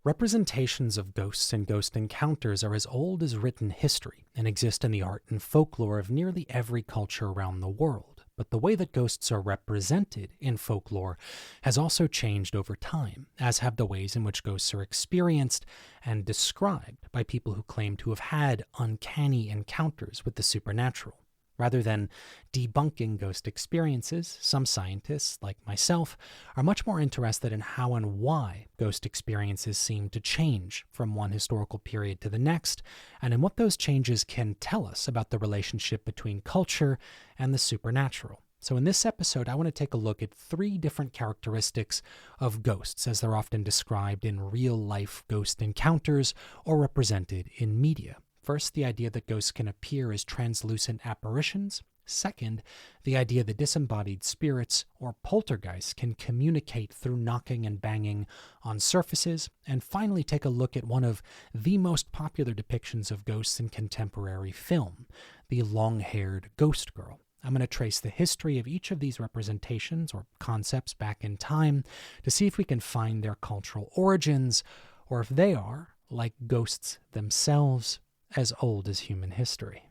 Representations of ghosts and ghost encounters are as old as written history and exist in the art and folklore of nearly every culture around the world. But the way that ghosts are represented in folklore has also changed over time, as have the ways in which ghosts are experienced and described by people who claim to have had uncanny encounters with the supernatural. Rather than debunking ghost experiences, some scientists, like myself, are much more interested in how and why ghost experiences seem to change from one historical period to the next, and in what those changes can tell us about the relationship between culture and the supernatural. So in this episode, I want to take a look at 3 different characteristics of ghosts as they're often described in real-life ghost encounters or represented in media. First, the idea that ghosts can appear as translucent apparitions. Second, the idea that disembodied spirits or poltergeists can communicate through knocking and banging on surfaces. And finally, take a look at one of the most popular depictions of ghosts in contemporary film, the long-haired ghost girl. I'm going to trace the history of each of these representations or concepts back in time to see if we can find their cultural origins, or if they are, like ghosts themselves, as old as human history.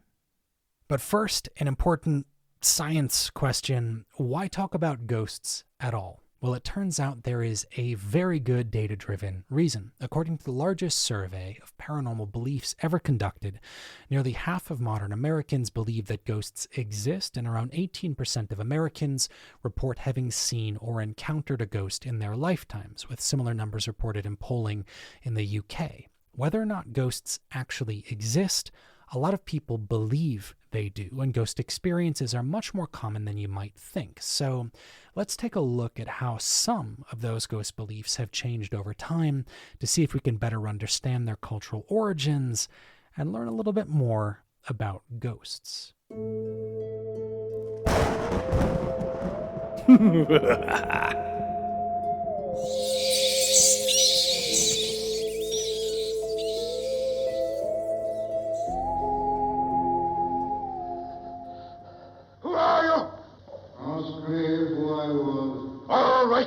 But first, an important science question: why talk about ghosts at all? Well, it turns out there is a very good data-driven reason. According to the largest survey of paranormal beliefs ever conducted, nearly half of modern Americans believe that ghosts exist, and around 18% of Americans report having seen or encountered a ghost in their lifetimes, with similar numbers reported in polling in the UK. Whether or not ghosts actually exist, a lot of people believe they do, and ghost experiences are much more common than you might think. So let's take a look at how some of those ghost beliefs have changed over time to see if we can better understand their cultural origins and learn a little bit more about ghosts.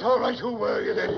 All right, who were you then?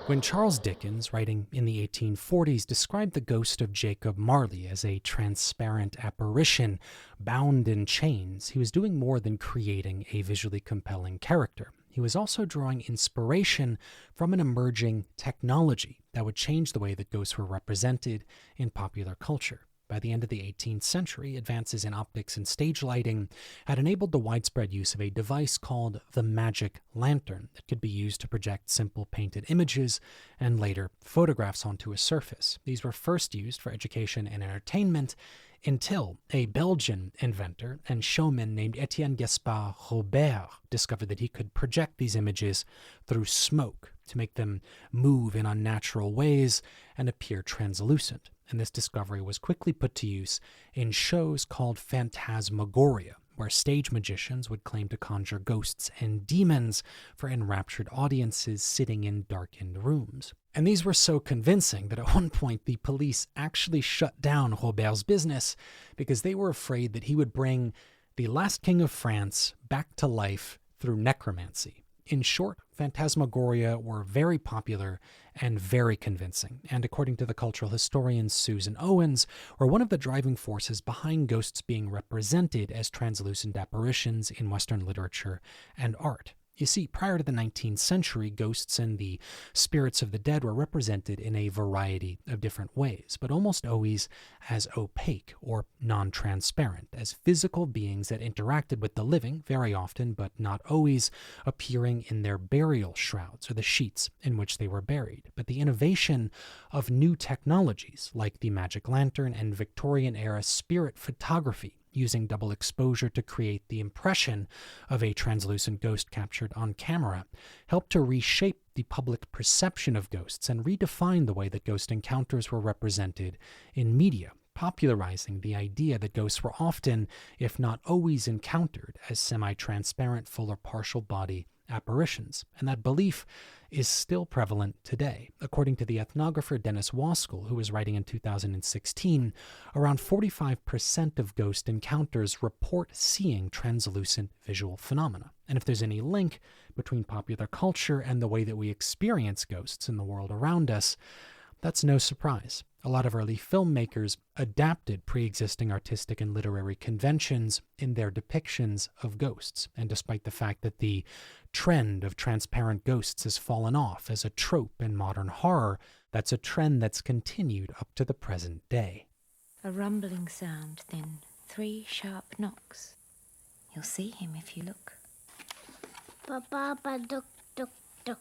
When Charles Dickens, writing in the 1840s, described the ghost of Jacob Marley as a transparent apparition bound in chains, he was doing more than creating a visually compelling character. He was also drawing inspiration from an emerging technology that would change the way that ghosts were represented in popular culture. By the end of the 18th century, advances in optics and stage lighting had enabled the widespread use of a device called the magic lantern that could be used to project simple painted images and later photographs onto a surface. These were first used for education and entertainment until a Belgian inventor and showman named Etienne Gaspard Robert discovered that he could project these images through smoke to make them move in unnatural ways and appear translucent. And this discovery was quickly put to use in shows called phantasmagoria, where stage magicians would claim to conjure ghosts and demons for enraptured audiences sitting in darkened rooms. And these were so convincing that at one point the police actually shut down Robert's business because they were afraid that he would bring the last king of France back to life through necromancy. In short, phantasmagoria were very popular and very convincing, and according to the cultural historian Susan Owens, were one of the driving forces behind ghosts being represented as translucent apparitions in Western literature and art. You see, prior to the 19th century, ghosts and the spirits of the dead were represented in a variety of different ways, but almost always as opaque or non-transparent, as physical beings that interacted with the living, very often, but not always, appearing in their burial shrouds or the sheets in which they were buried. But the innovation of new technologies, like the magic lantern and Victorian-era spirit photography, using double exposure to create the impression of a translucent ghost captured on camera, helped to reshape the public perception of ghosts and redefine the way that ghost encounters were represented in media, popularizing the idea that ghosts were often, if not always, encountered as semi-transparent, full or partial body apparitions, and that belief is still prevalent today. According to the ethnographer Dennis Waskell, who was writing in 2016, around 45% of ghost encounters report seeing translucent visual phenomena. And if there's any link between popular culture and the way that we experience ghosts in the world around us, that's no surprise. A lot of early filmmakers adapted pre-existing artistic and literary conventions in their depictions of ghosts. And despite the fact that the trend of transparent ghosts has fallen off as a trope in modern horror, that's a trend that's continued up to the present day. A rumbling sound, then 3 sharp knocks. You'll see him if you look. Ba-ba-ba, duck, duck, duck.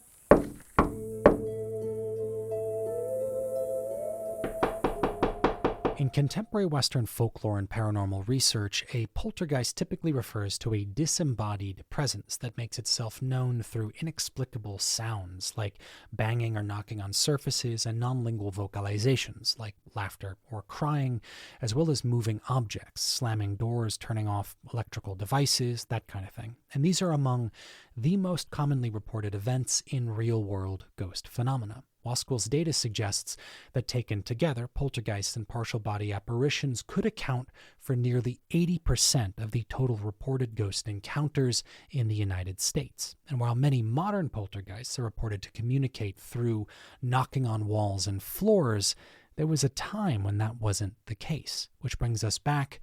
In contemporary Western folklore and paranormal research, a poltergeist typically refers to a disembodied presence that makes itself known through inexplicable sounds like banging or knocking on surfaces and non-lingual vocalizations like laughter or crying, as well as moving objects, slamming doors, turning off electrical devices, that kind of thing. And these are among the most commonly reported events in real-world ghost phenomena. Waskell's data suggests that taken together, poltergeists and partial body apparitions could account for nearly 80% of the total reported ghost encounters in the United States. And while many modern poltergeists are reported to communicate through knocking on walls and floors, there was a time when that wasn't the case, which brings us back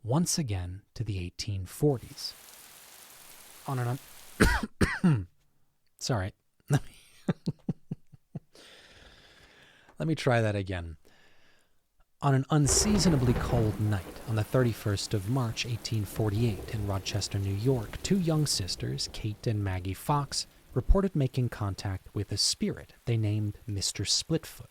once again to the 1840s. Sorry. Let me try that again. On an unseasonably cold night on the 31st of March, 1848, in Rochester, New York, 2 young sisters, Kate and Maggie Fox, reported making contact with a spirit they named Mr. Splitfoot.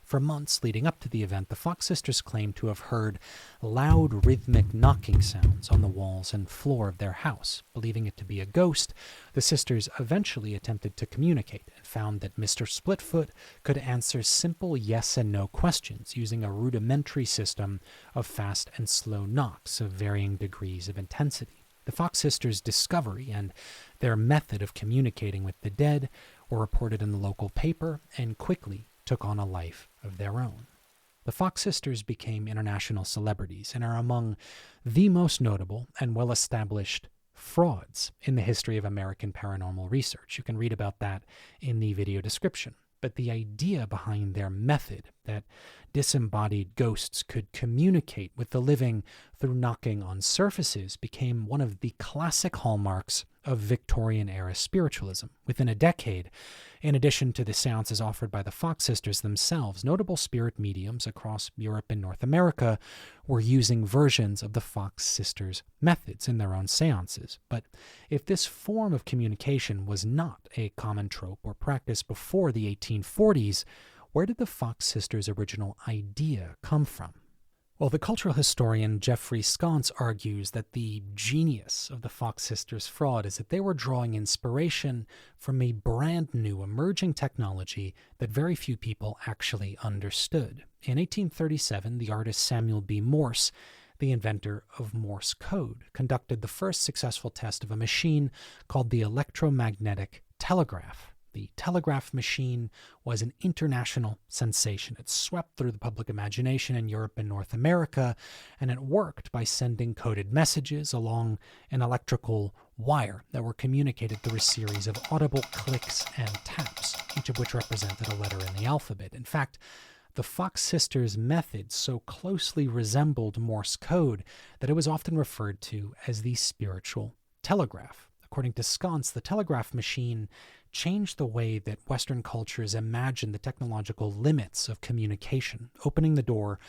For months leading up to the event, the Fox sisters claimed to have heard loud, rhythmic knocking sounds on the walls and floor of their house. Believing it to be a ghost, the sisters eventually attempted to communicate and found that Mr. Splitfoot could answer simple yes and no questions using a rudimentary system of fast and slow knocks of varying degrees of intensity. The Fox sisters' discovery and their method of communicating with the dead were reported in the local paper and quickly took on a life of their own. The Fox sisters became international celebrities and are among the most notable and well-established frauds in the history of American paranormal research. You can read about that in the video description. But the idea behind their method, that disembodied ghosts could communicate with the living through knocking on surfaces, became one of the classic hallmarks of Victorian-era spiritualism. Within a decade, in addition to the seances offered by the Fox sisters themselves, notable spirit mediums across Europe and North America were using versions of the Fox sisters' methods in their own seances. But if this form of communication was not a common trope or practice before the 1840s, where did the Fox sisters' original idea come from? Well, the cultural historian Jeffrey Sconce argues that the genius of the Fox sisters' fraud is that they were drawing inspiration from a brand new emerging technology that very few people actually understood. In 1837, the artist Samuel B. Morse, the inventor of Morse code, conducted the first successful test of a machine called the electromagnetic telegraph. The telegraph machine was an international sensation. It swept through the public imagination in Europe and North America, and it worked by sending coded messages along an electrical wire that were communicated through a series of audible clicks and taps, each of which represented a letter in the alphabet. In fact, the Fox sisters' method so closely resembled Morse code that it was often referred to as the spiritual telegraph. According to Sconce, the telegraph machine changed the way that Western cultures imagined the technological limits of communication, opening the door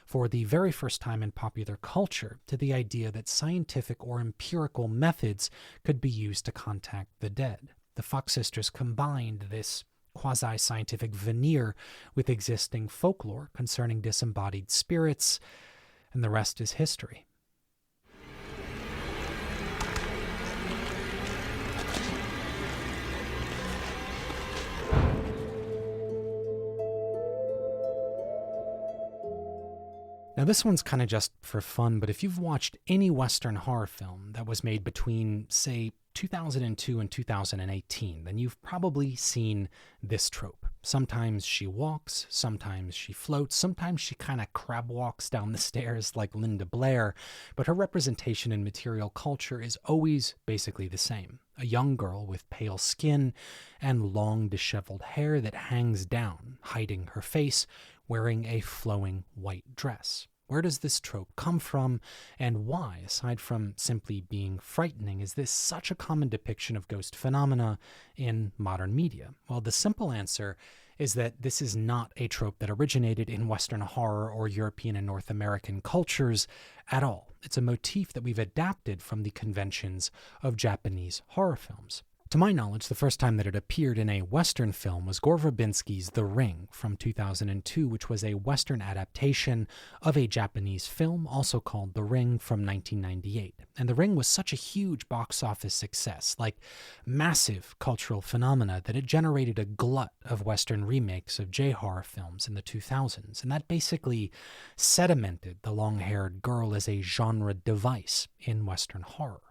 for the very first time in popular culture to the idea that scientific or empirical methods could be used to contact the dead. The Fox sisters combined this quasi-scientific veneer with existing folklore concerning disembodied spirits, and the rest is history. Now, this one's kind of just for fun, but if you've watched any Western horror film that was made between, say, 2002 and 2018, then you've probably seen this trope. Sometimes she walks, sometimes she floats, sometimes she kind of crab walks down the stairs like Linda Blair, but her representation in material culture is always basically the same. A young girl with pale skin and long disheveled hair that hangs down, hiding her face, wearing a flowing white dress. Where does this trope come from, and why, aside from simply being frightening, is this such a common depiction of ghost phenomena in modern media? Well, the simple answer is that this is not a trope that originated in Western horror or European and North American cultures at all. It's a motif that we've adapted from the conventions of Japanese horror films. To my knowledge, the first time that it appeared in a Western film was Gore Verbinski's The Ring from 2002, which was a Western adaptation of a Japanese film, also called The Ring, from 1998. And The Ring was such a huge box office success, like massive cultural phenomena, that it generated a glut of Western remakes of J-horror films in the 2000s. And that basically sedimented the long-haired girl as a genre device in Western horror.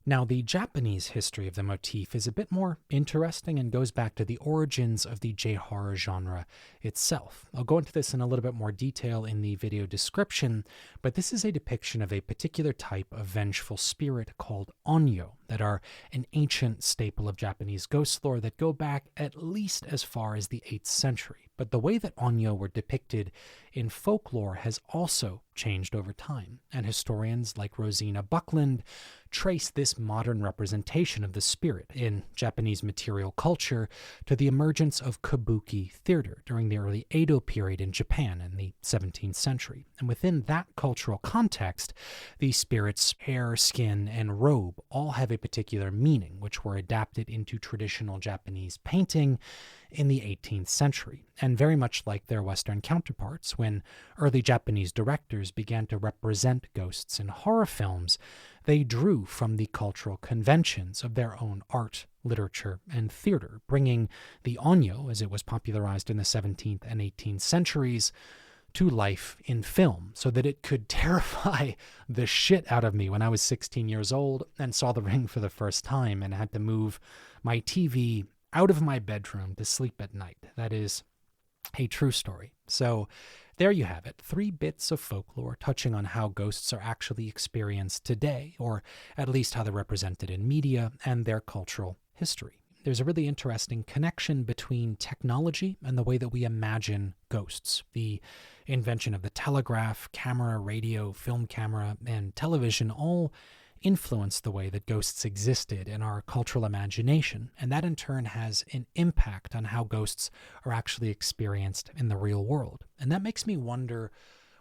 Now, the Japanese history of the motif is a bit more interesting and goes back to the origins of the J-horror genre itself. I'll go into this in a little bit more detail in the video description, but this is a depiction of a particular type of vengeful spirit called onyo that are an ancient staple of Japanese ghost lore that go back at least as far as the 8th century. But the way that onyo were depicted in folklore has also changed over time, and historians like Rosina Buckland trace this modern representation of the spirit in Japanese material culture to the emergence of kabuki theater during the early Edo period in Japan in the 17th century. And within that cultural context, the spirit's hair, skin, and robe all have a particular meaning, which were adapted into traditional Japanese painting in the 18th century. And very much like their Western counterparts, when early Japanese directors began to represent ghosts in horror films, they drew from the cultural conventions of their own art, literature, and theater, bringing the onyo, as it was popularized in the 17th and 18th centuries, to life in film, so that it could terrify the shit out of me when I was 16 years old and saw The Ring for the first time and had to move my TV out of my bedroom to sleep at night. That is a true story. So there you have it, 3 bits of folklore touching on how ghosts are actually experienced today, or at least how they're represented in media and their cultural history. There's a really interesting connection between technology and the way that we imagine ghosts. The invention of the telegraph, camera, radio, film camera, and television all influenced the way that ghosts existed in our cultural imagination, and that in turn has an impact on how ghosts are actually experienced in the real world. And that makes me wonder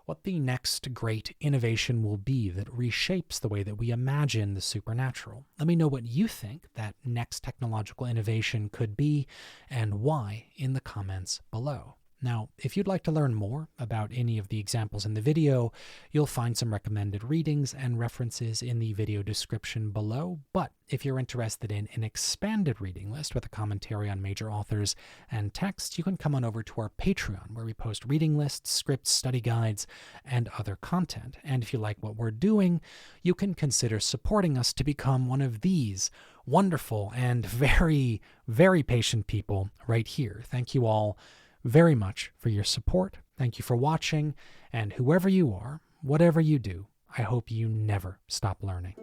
what the next great innovation will be that reshapes the way that we imagine the supernatural. Let me know what you think that next technological innovation could be and why in the comments below. Now, if you'd like to learn more about any of the examples in the video, you'll find some recommended readings and references in the video description below. But if you're interested in an expanded reading list with a commentary on major authors and texts, you can come on over to our Patreon, where we post reading lists, scripts, study guides, and other content. And if you like what we're doing, you can consider supporting us to become one of these wonderful and very, very patient people right here. Thank you all very much for your support. Thank you for watching, and whoever you are, whatever you do, I hope you never stop learning.